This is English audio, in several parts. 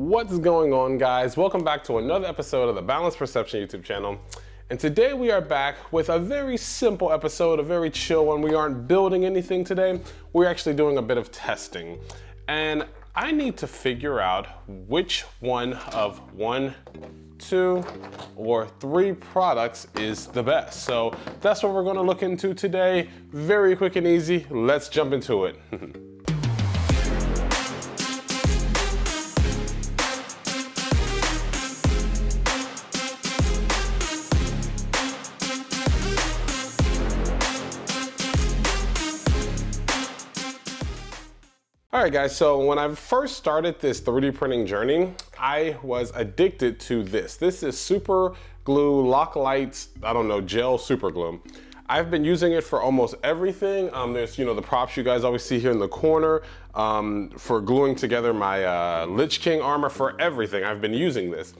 What's going on, guys? Welcome back to another episode of the Boundless Perception YouTube channel. And today we are back with a very simple episode, a very chill one. We aren't building anything today. We're actually doing a bit of testing. And I need to figure out which one of 1, 2, or 3 products is the best. So that's what we're gonna look into today. Very quick and easy. Let's jump into it. All right, guys, so when I first started this 3D printing journey, I was addicted to this. This is super glue, Loclite, I don't know, gel super glue. I've been using it for almost everything. There's, the props you guys always see here in the corner for gluing together my Lich King armor, for everything. I've been using this.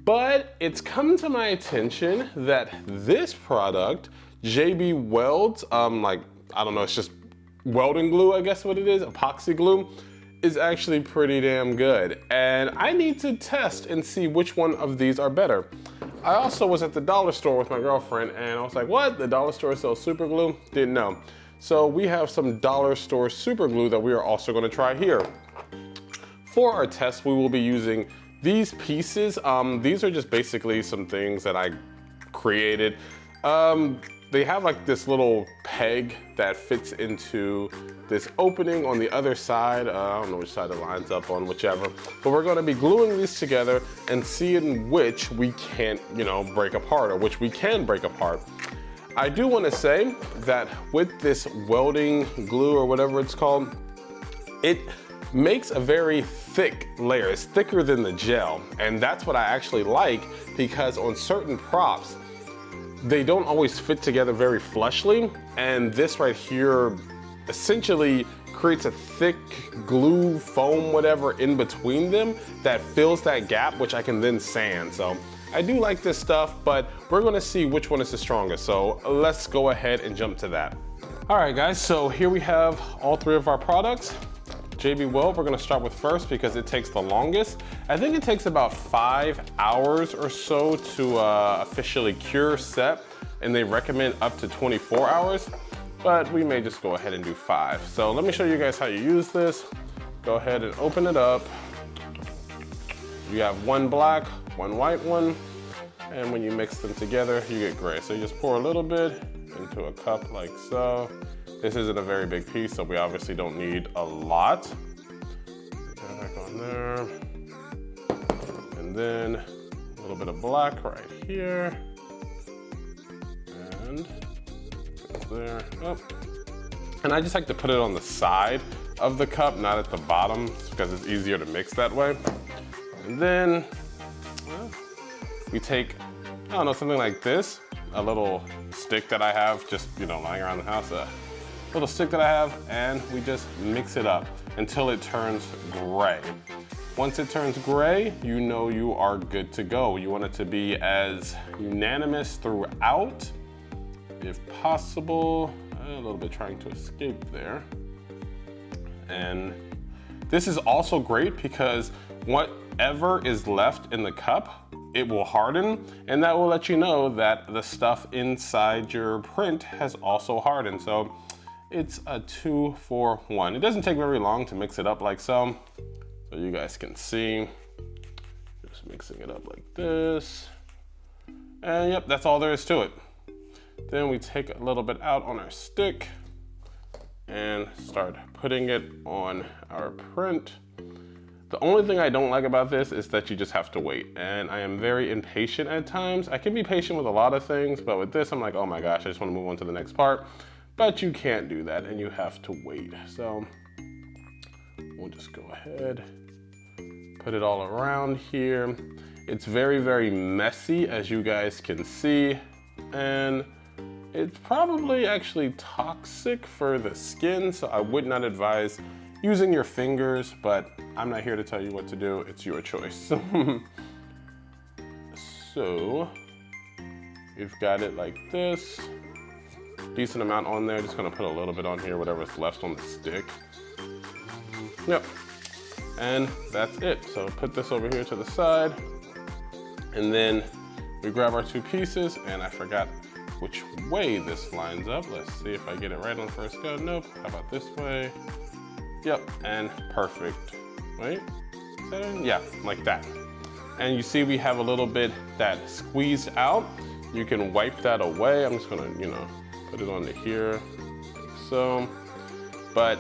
But it's come to my attention that this product, JB Weld's, I don't know, it's just welding glue, I guess what it is, epoxy glue, is actually pretty damn good. And I need to test and see which one of these are better. I also was at the dollar store with my girlfriend and I was like, what? The dollar store sells super glue? Didn't know. So we have some dollar store super glue that we are also gonna try here. For our test, we will be using these pieces. These are just basically some things that I created. They have like this little peg that fits into this opening on the other side. I don't know which side it lines up on, whichever. But we're gonna be gluing these together and seeing which we can't, break apart, or which we can break apart. I do wanna say that with this welding glue, or whatever it's called, it makes a very thick layer. It's thicker than the gel. And that's what I actually like, because on certain props, they don't always fit together very flushly, and this right here essentially creates a thick glue, foam, whatever in between them that fills that gap, which I can then sand. So I do like this stuff, but we're gonna see which one is the strongest. So let's go ahead and jump to that. All right, guys, so here we have all 3 of our products. JB Weld, we're gonna start with first because it takes the longest. I think it takes about 5 hours or so to officially cure set, and they recommend up to 24 hours, but we may just go ahead and do 5. So let me show you guys how you use this. Go ahead and open it up. You have 1 black, 1 white one, and when you mix them together, you get gray. So you just pour a little bit into a cup like so. This isn't a very big piece, so we obviously don't need a lot. Put that back on there. And then a little bit of black right here. And there. Oh. And I just like to put it on the side of the cup, not at the bottom, because it's easier to mix that way. And then we take, I don't know, something like this, a little stick that I have just, lying around the house. Little stick that I have, and we just mix it up until it turns gray. Once it turns gray, you are good to go. You want it to be as unanimous throughout, if possible. A little bit trying to escape there. And this is also great because whatever is left in the cup, it will harden, and that will let you know that the stuff inside your print has also hardened. So it's a 2 for 1. It doesn't take very long to mix it up like so. So you guys can see, just mixing it up like this. And yep, that's all there is to it. Then we take a little bit out on our stick and start putting it on our print. The only thing I don't like about this is that you just have to wait. And I am very impatient at times. I can be patient with a lot of things, but with this, I'm like, oh my gosh, I just want to move on to the next part. But you can't do that and you have to wait. So we'll just go ahead, put it all around here. It's very, very messy, as you guys can see. And it's probably actually toxic for the skin, so I would not advise using your fingers, but I'm not here to tell you what to do. It's your choice. So you've got it like this. Decent amount on there. Just gonna put a little bit on here, whatever's left on the stick. Yep. And that's it. So put this over here to the side, and then we grab our two pieces, and I forgot which way this lines up. Let's see if I get it right on first go. Nope. How about this way? Yep, and perfect. Right? Is that it? Yeah, like that. And you see we have a little bit that squeezed out. You can wipe that away. I'm just gonna, you know, put it onto here, like so. But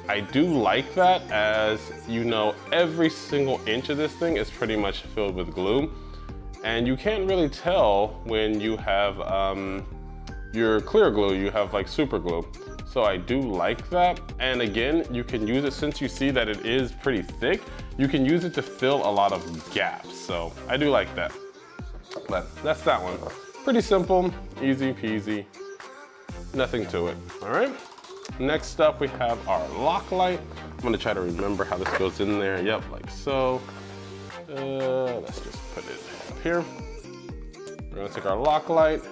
I do like that, as you know, every single inch of this thing is pretty much filled with glue. And you can't really tell when you have your clear glue, you have like super glue. So I do like that. And again, you can use it, since you see that it is pretty thick, you can use it to fill a lot of gaps. So I do like that. But that's that one. Pretty simple, easy peasy, nothing to it, all right? Next up, we have our Loclite. I'm gonna try to remember how this goes in there. Yep, like so. Let's just put it up here. We're gonna take our Loclite,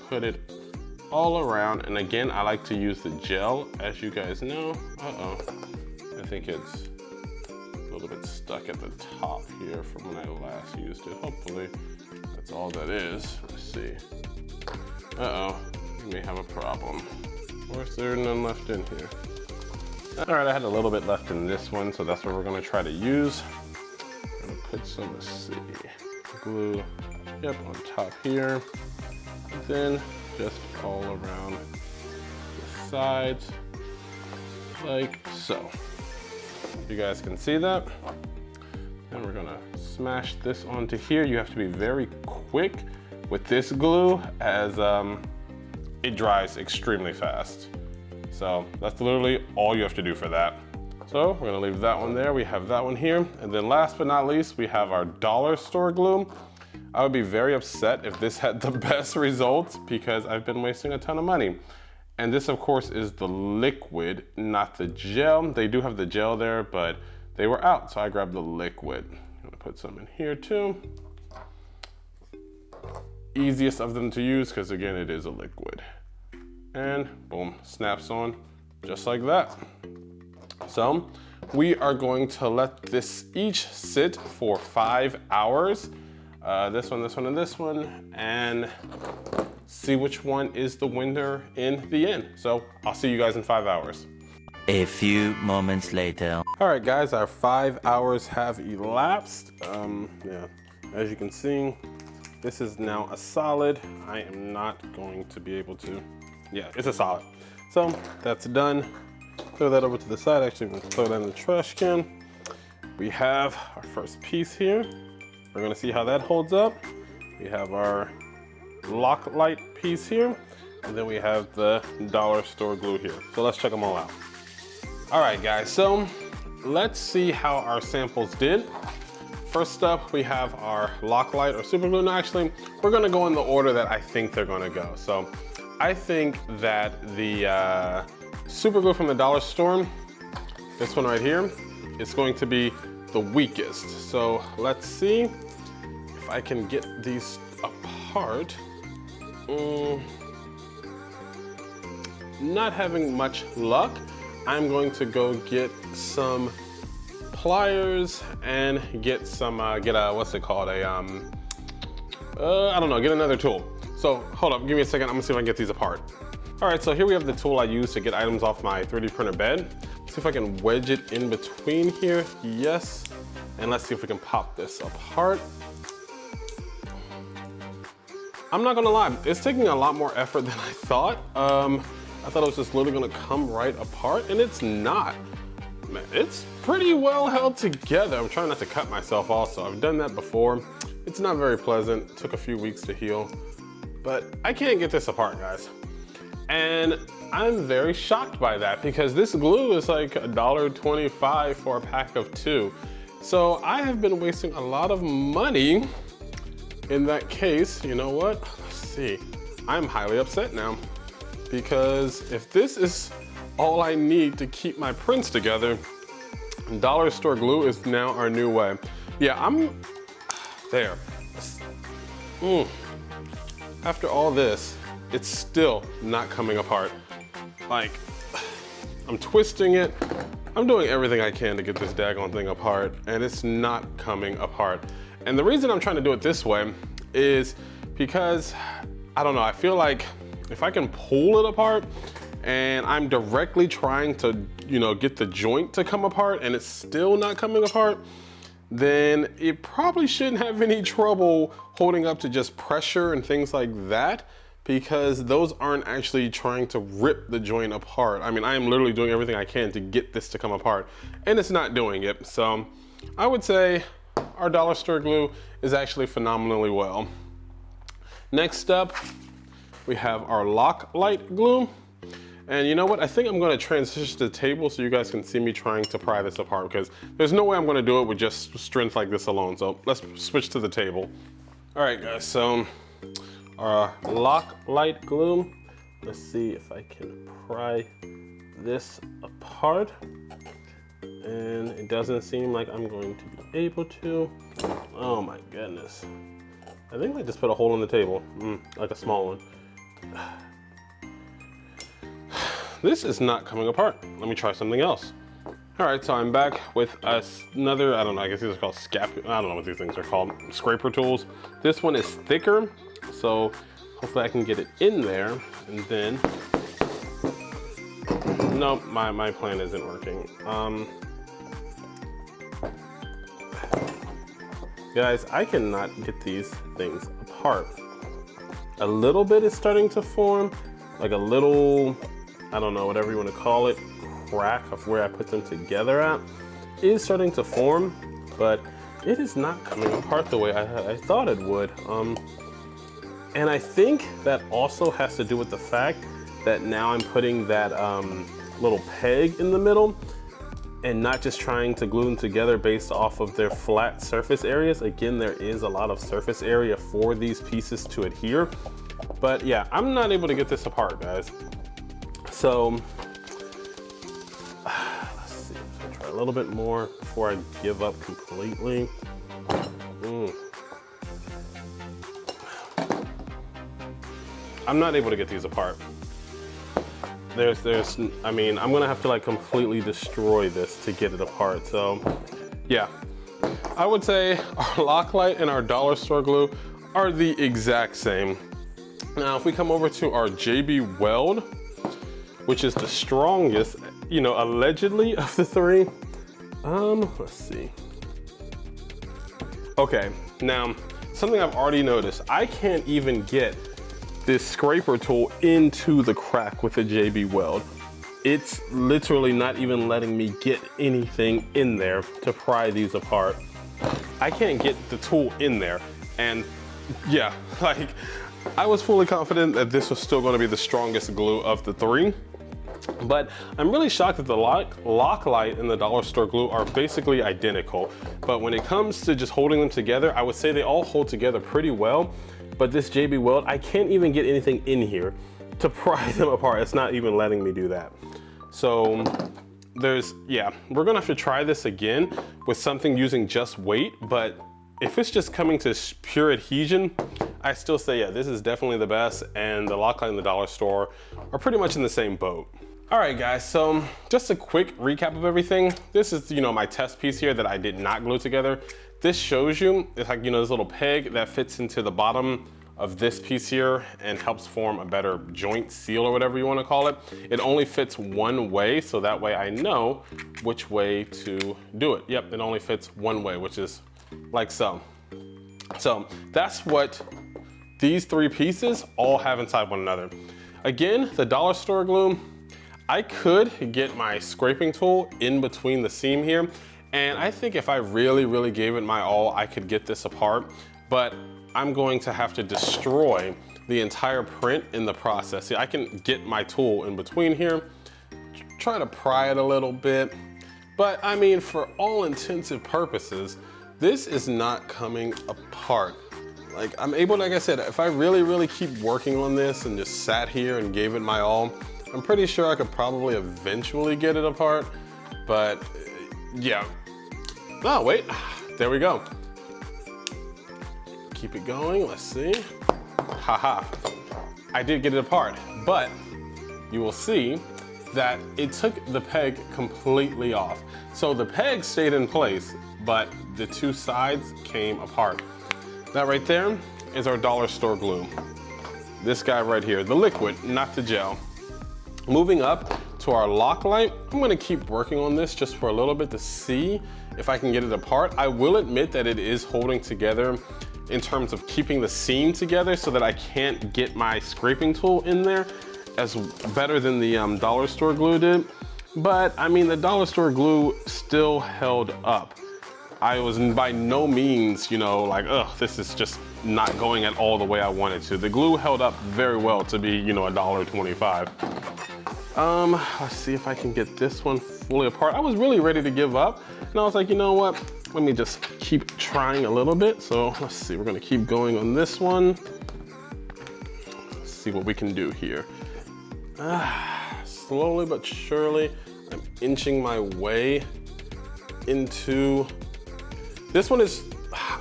put it all around. And again, I like to use the gel, as you guys know. Uh-oh, I think it's a little bit stuck at the top here from when I last used it. Hopefully, that's all that is. Let's see. Uh-oh, we may have a problem. Or is there none left in here? All right, I had a little bit left in this one, so that's what we're gonna try to use. I'm gonna put some, let's see, glue, yep, on top here. And then just all around the sides, like so. You guys can see that. And we're gonna smash this onto here. You have to be very quick with this glue, as it dries extremely fast. So that's literally all you have to do for that. So we're gonna leave that one there. We have that one here. And then last but not least, we have our dollar store glue. I would be very upset if this had the best results, because I've been wasting a ton of money. And this, of course, is the liquid, not the gel. They do have the gel there, but they were out, so I grabbed the liquid. I'm gonna put some in here too. Easiest of them to use, because again, it is a liquid. And boom, snaps on just like that. So we are going to let this each sit for 5 hours. This one, this one, and this one, and see which one is the winner in the end. So I'll see you guys in 5 hours. A few moments later. All right, guys, our 5 hours have elapsed. Yeah, as you can see, this is now a solid. I am not going to be able to, yeah, it's a solid. So that's done. Throw that over to the side. Actually, I'm gonna throw that in the trash can. We have our first piece here. We're gonna see how that holds up. We have our Loclite piece here, and then we have the dollar store glue here. So let's check them all out. All right, guys, so let's see how our samples did. First up, we have our Loclite or super glue. No, actually, we're gonna go in the order that I think they're gonna go. So I think that the super glue from the dollar store, this one right here, is going to be the weakest. So let's see if I can get these apart. Not having much luck. I'm going to go get some pliers and get some, what's it called? I don't know, get another tool. So hold up, give me a second. I'm gonna see if I can get these apart. All right, so here we have the tool I use to get items off my 3D printer bed. See if I can wedge it in between here. Yes. And let's see if we can pop this apart. I'm not gonna lie, it's taking a lot more effort than I thought. I thought it was just literally gonna come right apart, and it's not. Man, it's pretty well held together. I'm trying not to cut myself also. I've done that before. It's not very pleasant. It took a few weeks to heal, but I can't get this apart, guys. And I'm very shocked by that, because this glue is like $1.25 for a pack of 2. So I have been wasting a lot of money in that case. You know what? Let's see. I'm highly upset now, because if this is all I need to keep my prints together, dollar store glue is now our new way. Yeah, I'm there. After all this, it's still not coming apart. Like, I'm twisting it, I'm doing everything I can to get this daggone thing apart, and it's not coming apart. And the reason I'm trying to do it this way is because, I don't know, I feel like if I can pull it apart and I'm directly trying to, you know, get the joint to come apart and it's still not coming apart, then it probably shouldn't have any trouble holding up to just pressure and things like that, because those aren't actually trying to rip the joint apart. I mean, I am literally doing everything I can to get this to come apart, and it's not doing it. So I would say our dollar store glue is actually phenomenally well. Next up, we have our Loclite glue. And you know what? I think I'm gonna transition to the table so you guys can see me trying to pry this apart, because there's no way I'm gonna do it with just strength like this alone. So let's switch to the table. All right, guys, so our Loclite glue. Let's see if I can pry this apart. And it doesn't seem like I'm going to be able to. Oh my goodness. I think I just put a hole in the table, like a small one. This is not coming apart. Let me try something else. All right, so I'm back with another, I don't know, I guess these are called I don't know what these things are called, scraper tools. This one is thicker, so hopefully I can get it in there, and then, nope, my plan isn't working. Guys, I cannot get these things apart. A little bit is starting to form, like a little, I don't know, whatever you want to call it, crack of where I put them together at is starting to form, but it is not coming apart the way I thought it would. And I think that also has to do with the fact that now I'm putting that little peg in the middle and not just trying to glue them together based off of their flat surface areas. Again, there is a lot of surface area for these pieces to adhere. But yeah, I'm not able to get this apart, guys. So, let's see, I'll try a little bit more before I give up completely. I'm not able to get these apart. I mean, I'm gonna have to like completely destroy this to get it apart. So yeah, I would say our Loclite and our dollar store glue are the exact same. Now, if we come over to our JB Weld, which is the strongest, you know, allegedly of the three, let's see. Okay, now, something I've already noticed, I can't even get this scraper tool into the crack with the JB Weld. It's literally not even letting me get anything in there to pry these apart. I can't get the tool in there. And yeah, like, I was fully confident that this was still gonna be the strongest glue of the three. But I'm really shocked that the Loclite and the dollar store glue are basically identical. But when it comes to just holding them together, I would say they all hold together pretty well. But this JB Weld, I can't even get anything in here to pry them apart. It's not even letting me do that. So yeah, we're gonna have to try this again with something using just weight. But if it's just coming to pure adhesion, I still say, yeah, this is definitely the best, and the Loclite and the dollar store are pretty much in the same boat. All right, guys, so just a quick recap of everything. This is, you know, my test piece here that I did not glue together. This shows you, it's like, you know, this little peg that fits into the bottom of this piece here and helps form a better joint seal or whatever you want to call it. It only fits one way, so that way I know which way to do it. Yep, it only fits one way, which is like so. So that's what these three pieces all have inside one another. Again, the dollar store glue, I could get my scraping tool in between the seam here, and I think if I really, really gave it my all, I could get this apart, but I'm going to have to destroy the entire print in the process. See, I can get my tool in between here, try to pry it a little bit, but I mean, for all intensive purposes, this is not coming apart. Like, I'm able, like I said, if I really, really keep working on this and just sat here and gave it my all, I'm pretty sure I could probably eventually get it apart, but yeah. Oh, wait, there we go. Keep it going, let's see. Haha, I did get it apart, but you will see that it took the peg completely off. So the peg stayed in place, but the two sides came apart. That right there is our dollar store glue. This guy right here, the liquid, not the gel. Moving up to our Loclite, I'm gonna keep working on this just for a little bit to see if I can get it apart. I will admit that it is holding together in terms of keeping the seam together so that I can't get my scraping tool in there as better than the dollar store glue did. But I mean, the dollar store glue still held up. I was by no means, you know, like, ugh, this is just not going at all the way I wanted to. The glue held up very well to be, you know, $1.25. Let's see if I can get this one fully apart. I was really ready to give up, and I was like, you know what? Let me just keep trying a little bit. So let's see, we're gonna keep going on this one. Let's see what we can do here. Slowly but surely, I'm inching my way into, this one is,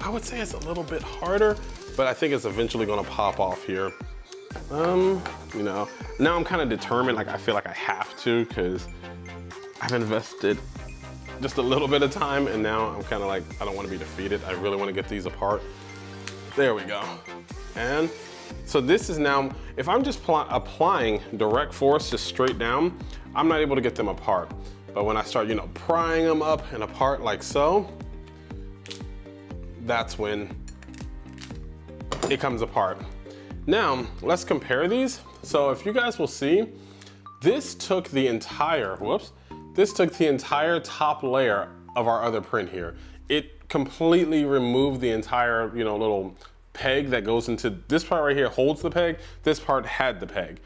I would say it's a little bit harder, but I think it's eventually gonna pop off here. You know, now I'm kind of determined, like I feel like I have to, because I've invested just a little bit of time, and now I'm kind of like, I don't want to be defeated. I really want to get these apart. There we go. And so this is now, if I'm just applying direct force just straight down, I'm not able to get them apart. But when I start, you know, prying them up and apart like so, that's when it comes apart. Now, let's compare these. So if you guys will see, this took the entire, this took the entire top layer of our other print here. It completely removed the entire, you know, little peg that goes into, this part right here holds the peg, this part had the peg.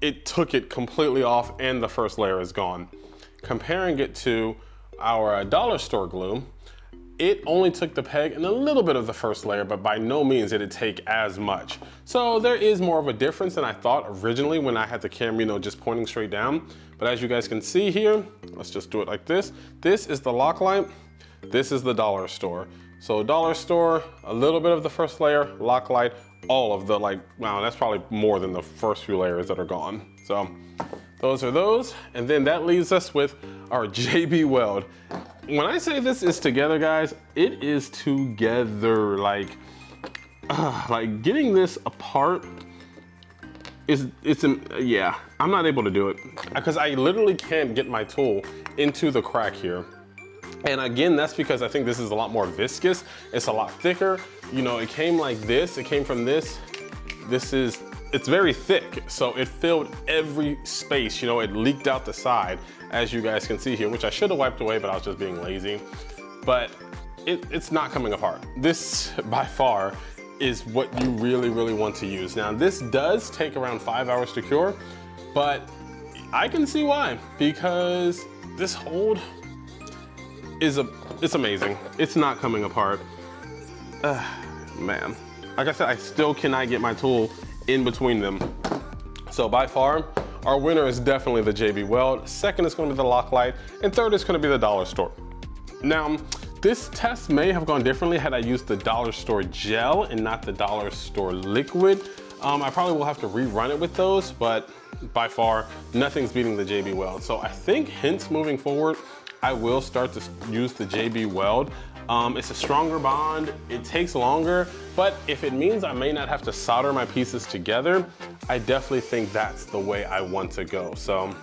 It took it completely off and the first layer is gone. Comparing it to our dollar store glue, it only took the peg and a little bit of the first layer, but by no means did it take as much. So there is more of a difference than I thought originally when I had the camera, you know, just pointing straight down. But as you guys can see here, let's just do it like this. This is the Loclite, this is the dollar store. So dollar store, a little bit of the first layer, Loclite, all of the, like, wow, that's probably more than the first few layers that are gone. So those are those. And then that leaves us with our JB Weld. When I say this is together, guys, it is together. Like getting this apart yeah, I'm not able to do it because I literally can't get my tool into the crack here. And again, that's because I think this is a lot more viscous. It's a lot thicker. You know, it came like this, it came from this. It's very thick, so it filled every space. You know, it leaked out the side, as you guys can see here, which I should have wiped away, but I was just being lazy. But it's not coming apart. This, by far, is what you really, really want to use. Now, this does take around 5 hours to cure, but I can see why, because this hold it's amazing. It's not coming apart. Man, like I said, I still cannot get my tool in between them. So by far, our winner is definitely the JB Weld. Second is gonna be the Loclite, and third is gonna be the dollar store. Now, this test may have gone differently had I used the dollar store gel and not the dollar store liquid. I probably will have to rerun it with those, but by far, nothing's beating the JB Weld. So I think, hence moving forward, I will start to use the JB Weld. It's a stronger bond, it takes longer, but if it means I may not have to solder my pieces together, I definitely think that's the way I want to go. So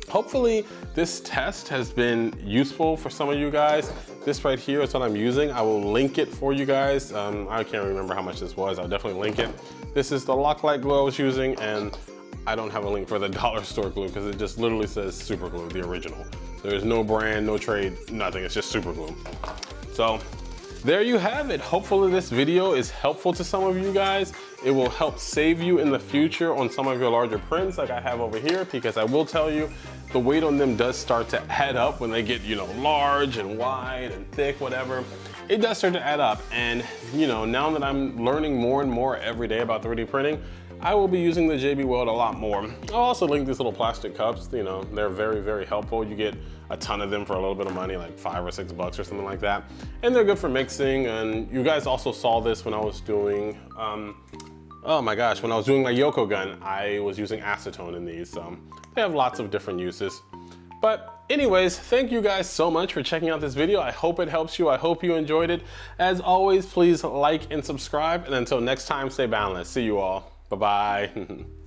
hopefully this test has been useful for some of you guys. This right here is what I'm using. I will link it for you guys. I can't remember how much this was. I'll definitely link it. This is the Loclite glue I was using, and I don't have a link for the dollar store glue because it just literally says super glue, the original. There's no brand, no trade, nothing. It's just super glue. So there you have it. Hopefully this video is helpful to some of you guys. It will help save you in the future on some of your larger prints like I have over here, because I will tell you, the weight on them does start to add up when they get, you know, large and wide and thick, whatever. It does start to add up. And, you know, now that I'm learning more and more every day about 3D printing, I will be using the JB Weld a lot more. I'll also link these little plastic cups. You know, they're very, very helpful. You get a ton of them for a little bit of money, like $5 or $6 or something like that. And they're good for mixing. And you guys also saw this when I was doing Oh my gosh, when I was doing my Yoko gun, I was using acetone in these, so they have lots of different uses. But anyways, thank you guys so much for checking out this video. I hope it helps you. I hope you enjoyed it. As always, please like and subscribe. And until next time, stay boundless. See you all. Bye-bye.